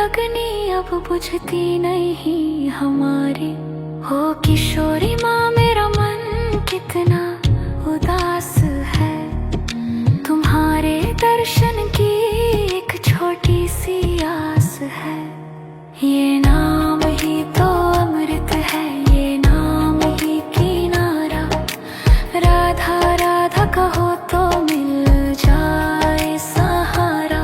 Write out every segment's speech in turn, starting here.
अग्नि अब बुझती नहीं हमारी। हो किशोरी माँ मेरा मन कितना उदास है, तुम्हारे दर्शन की एक छोटी सी आस है। ये नाम ही तो अमृत है, ये नाम ही किनारा। राधा राधा कहो तो मिल जाए सहारा।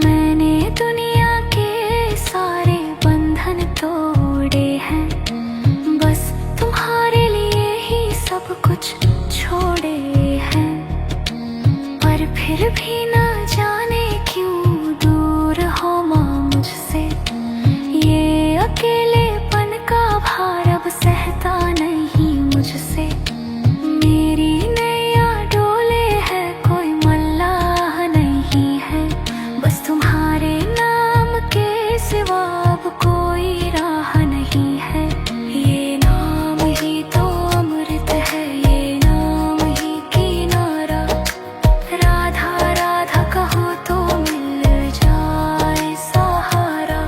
मैंने दुनिया के सारे बंधन तोड़े हैं, बस तुम्हारे लिए ही सब कुछ छोड़े हैं। पर फिर भी ना जाने क्यों दूर हो माँ मुझसे, ये अकेलेपन का भार अब सहता नहीं मुझसे। मेरी नैया डोले है, कोई मल्लाह नहीं है, बस तुम्हारे नाम के सिवा अब कोई राह नहीं है। ये नाम ही तो अमृत है, ये नाम ही किनारा। राधा राधा कहो तो मिल जाए सहारा।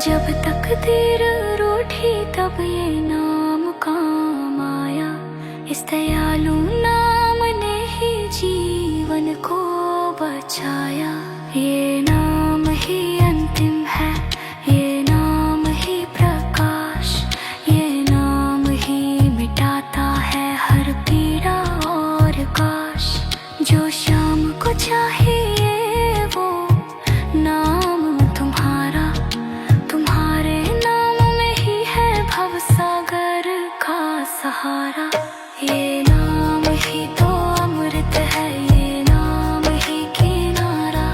जब तकदीर रूठी तब ये नाम काम आया, इस दयालु नाम ने ही जीवन को बचाया। ये नाम ही अंतिम है, ये नाम ही प्रकाश, ये नाम ही मिटाता है हर पीड़ा और काश। जो शाम को चाहिए वो नाम तुम्हारा, तुम्हारे नाम में ही है भवसागर का सहारा। ये नाम ही तो अमृत है, ये नाम ही किनारा।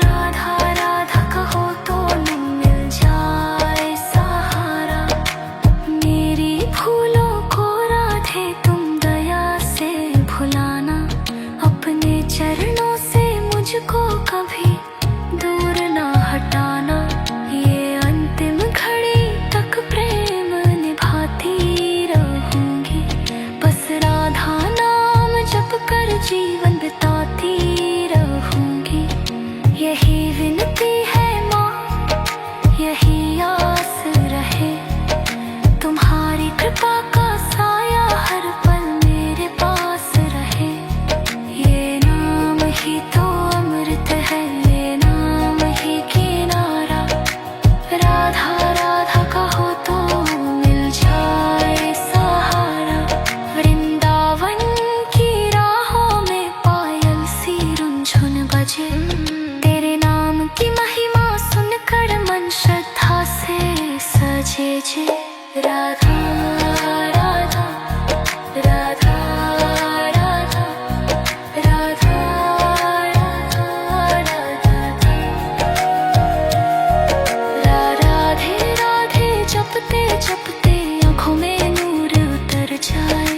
राधा राधा कहो तो मिल जाए सहारा। मेरी भूलों को राधे तुम दया से भुलाना, अपने चरणों से मुझको कभी दूर ना हटाना। ये अंतिम घड़ी तक प्रेम निभाती रहूंगी, बस राधा नाम जप कर जीवन बिताती रहूंगी। यही विनती है माँ, यही आस रहे, तुम्हारी कृपा का साया हर पल मेरे पास रहे। ये नाम ही तो अमृत है, ये नाम ही किनारा। राधा राधा कहो तो मिल जाए सहारा। वृंदावन की राहों में पायल सी रुनझुन बजे, तेरे नाम की महिमा सुनकर मन श्रद्धा से सजे जे। राधा राधा राधा राधा राधा राधे राधे जपते जपते आँखों में नूर उतर जाए।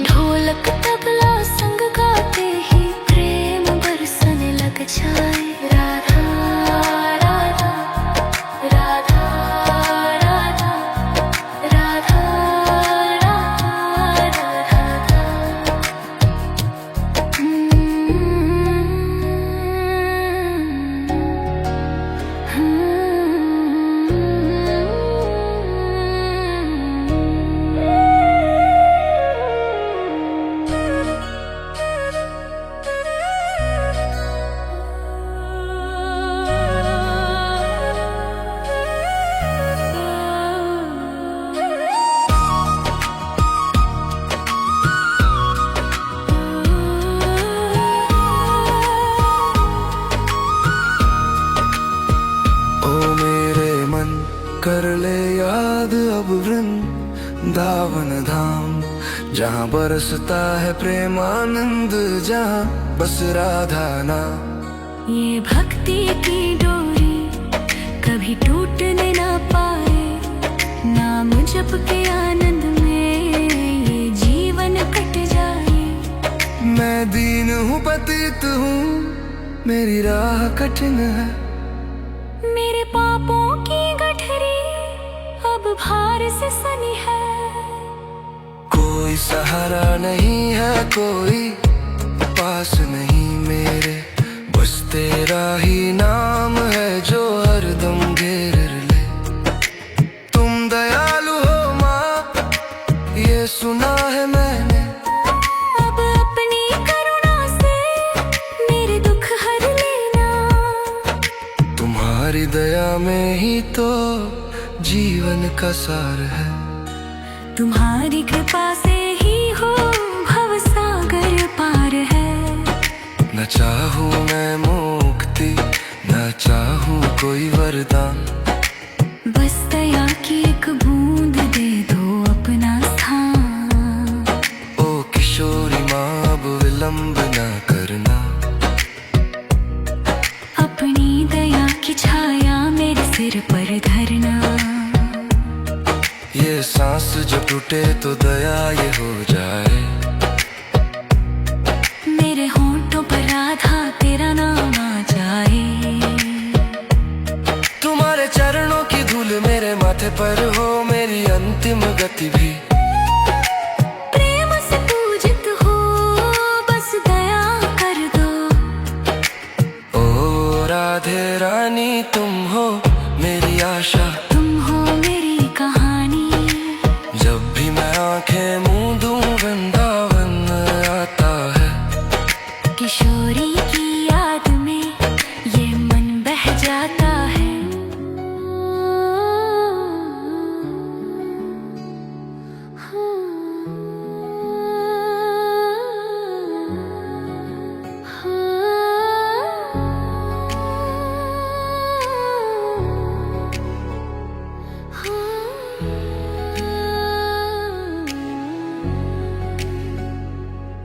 ढोलक तबला संग गाते ही प्रेम बरसने लग जाए। राधा राधा राधा राधा राधा राधा राधा। ओ मेरे मन कर ले याद अब वृंदावन धाम, जहाँ बरसता है प्रेमानंद, जहाँ बस राधा नाम। ये भक्ति की डोरी कभी टूटने ना पाए, नाम जप के आनंद में ये जीवन कट जाए। मैं दीन हूँ पतित हूँ, मेरी राह कठिन है, मेरे पापों की गठरी अब भार से सनी है। कोई सहारा नहीं है, कोई पास नहीं मेरे, बस तेरा ही नाम है जो हरदम घेर ले। तुम दयालु हो माँ, ये सुना है मैंने। अब अपनी करुणा से मेरे दुख हर लेना। तुम्हारी दया में ही तो जीवन का सार है। तुम्हारी कृपा से ही हो भव सागर पार है। न चाहूं मैं मुक्ति, न चाहूं कोई वरदान, बस दया की एक बूंद दे दो अपना स्थान। ओ किशोरी माँ अब विलंब न करना, अपनी दया की छाया मेरे सिर पर धरना। ये सांस जब टूटे तो दया ये हो जाए। मेरे होंठों पर राधा तेरा नाम आ जाए। तुम्हारे चरणों की धूल मेरे माथे पर हो मेरी अंतिम गति भी। प्रेम से पूजित हो बस दया कर दो। ओ राधे रानी तुम हो मेरी आशा, तुम हो मेरी कहानी। जब भी मैं आंखें मूंदूं वृंदावन आता है। किशोरी की याद में ये मन बह जाता है।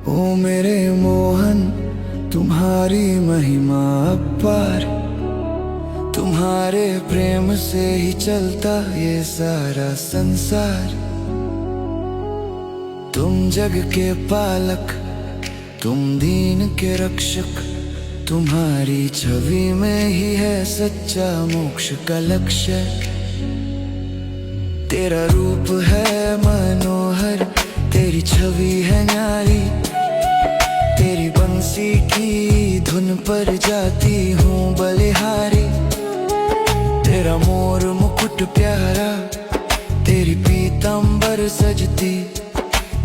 ओ मेरे मोहन तुम्हारी महिमा अपार, तुम्हारे प्रेम से ही चलता ये सारा संसार। तुम जग के पालक, तुम दीन के रक्षक, तुम्हारी छवि में ही है सच्चा मोक्ष का लक्ष्य। तेरा रूप है मनोहर, तेरी छवि है न्यारी, तेरी बंसी की धुन पर जाती हूँ बलिहारी। तेरा मोर मुकुट प्यारा, तेरी पीतांबर सजती,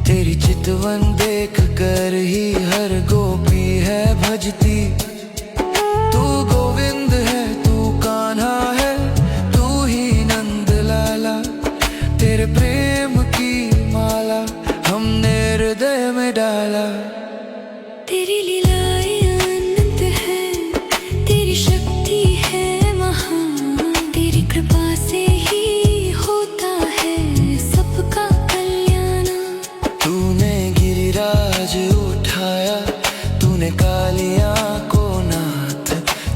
तेरी चितवन देख कर ही हर गोपी है भजती। तू गोविंद है, तू कान्हा है, तू ही नंद लाला, तेरे प्रेम की माला हमने हृदय में डाला। तेरी लीलाएं अनंत है, तेरी शक्ति है महान। तेरी कृपा से ही होता है सबका कल्याण। तूने गिरिराज उठाया, तूने कालिया को नाथ,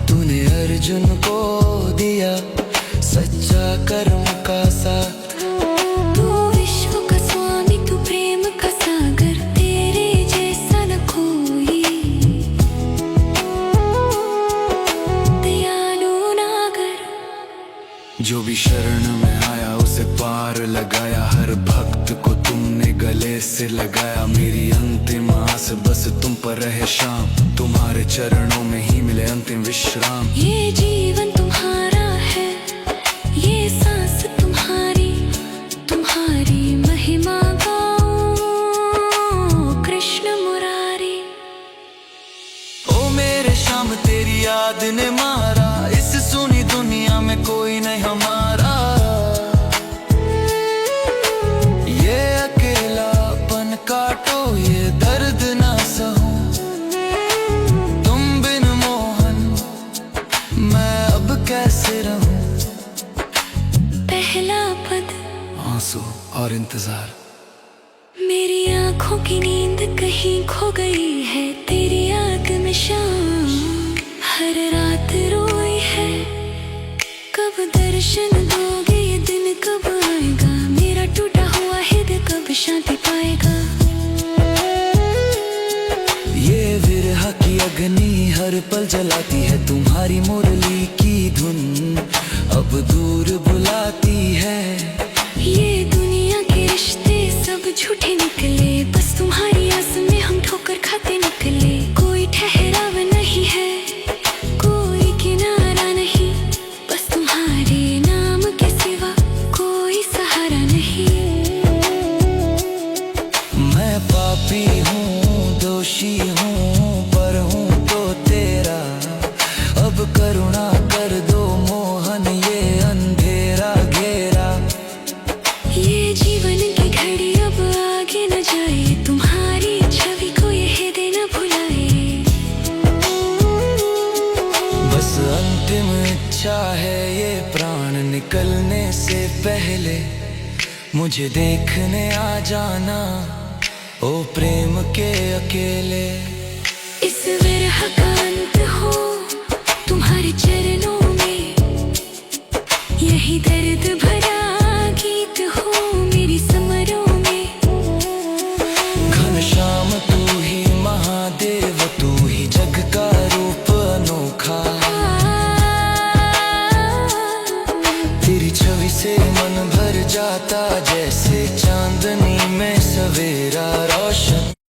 तूने अर्जुन को दिया सच्चा कर्म का साथ। तू विश्व का स्वामी, तू प्रेम का सागर, तेरे जैसा न कोई। दयालु नागर, जो भी शरण में आया उसे पार लगाया, हर भक्त को तुमने गले से लगाया। मेरी अंतिम आस बस तुम पर रहे शाम, तुम्हारे चरणों में ही मिले अंतिम विश्राम। ये जीवन तुम्हारा है, ये सांस तुम्हारी, तुम्हारी महिमा गाऊं कृष्ण मुरारी। ओ मेरे शाम तेरी याद ने मारा, इस सुनी दुनिया में कोई नहीं हमारा। ये अकेलापन काटो, ये दर्द ना सहूं, तुम बिन मोहन मैं अब कैसे रहूं। पहला पद आंसू और इंतजार, मेरी आंखों की नींद कहीं खो गई है, तेरी याद में शाम हर रात रोई है। कब दर्शन दोगे, ये दिन कब आएगा, मेरा टूटा हुआ हृदय कब शांति पाएगा। ये विरह की अग्नि हर पल जलाती है, तुम्हारी मुरली की धुन अब दूर बुलाती है। तेरे नाम के सिवा कोई सहारा नहीं। मैं पापी हूँ, दोषी हूँ, पर हूँ तो तेरा। अब करुणा कर दो मोहन, ये अंधेरा घेरा। ये जीवन की घड़ी अब आगे न जाए, तुम्हारी छवि को यह दिन भुलाए। बस अंतिम इच्छा है ये प्राण निकलने से पहले, मुझे देखने आ जाना ओ प्रेम के अकेले। इस